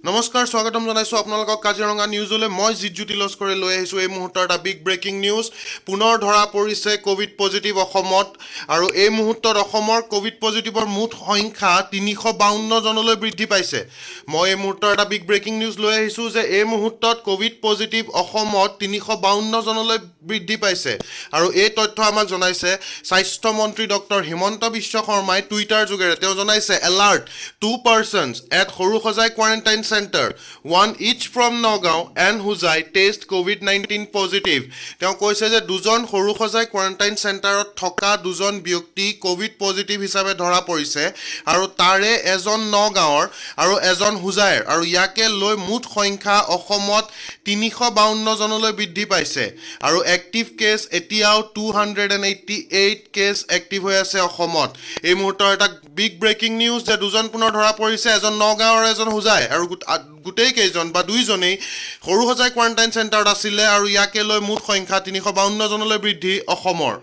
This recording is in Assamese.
নমস্কাৰ স্বাগতম জনাইছো আপোনালোকক কাজিৰঙা নিউজলৈ মই জিজ্জুতি লস্কৰে লৈ আহিছো এই মুহূৰ্তৰ এটা বিগ ব্ৰেকিং নিউজ পুনৰ ধৰা পৰিছে কোভিড পজিটিভ অসমত আৰু এই মুহূৰ্তত অসমৰ কোভিড পজিটিভৰ মুঠ সংখ্যা 352 জনলৈ বৃদ্ধি পাইছে মই এই মুহূৰ্তৰ এটা বিগ ব্ৰেকিং নিউজ লৈ আহিছো যে এই মুহূৰ্তত কোভিড পজিটিভ অসমত 352 জনলৈ বৃদ্ধি পাইছে আৰু এই তথ্য আমাক জনাইছে স্বাস্থ্য মন্ত্ৰী ডক্টৰ হিমন্ত বিশ্ব শৰ্মাই টুইটাৰ যোগেৰে তেওঁ জনাইছে alert 2 persons at Sarusajai quarantine center one each from Nagaon and Huzai test COVID-19 positive তেওঁ কৈছে যে দুজন সৰুসজাই কোৱাৰেণ্টাইন চেণ্টাৰত থকা দুজন ব্যক্তি কোভিড পজিটিভ হিচাপে ধৰা পৰিছে আৰু তাৰে এজন নগাঁৱৰ আৰু এজন হুজাইৰ আৰু ইয়াকে লৈ মুঠ সংখ্যা অসমত 352 জনলৈ বৃদ্ধি পাইছে আৰু এক্টিভ কেছ এতিয়াও 288 কেছ এক্টিভ হৈ আছে অসমত এই মুহূৰ্তৰ এটা বিগ ব্ৰেকিং নিউজ যে দুজন পুনৰ ধৰা পৰিছে এজন নগাঁৱৰ এজন হুজাই আৰু গুটেই কেইজন বা দুইজনেই সৰুসজাই কোৱাৰেণ্টাইন চেণ্টাৰত আছিলে আৰু ইয়াকে লৈ মুঠ সংখ্যা 352 জনলৈ বৃদ্ধি অসমৰ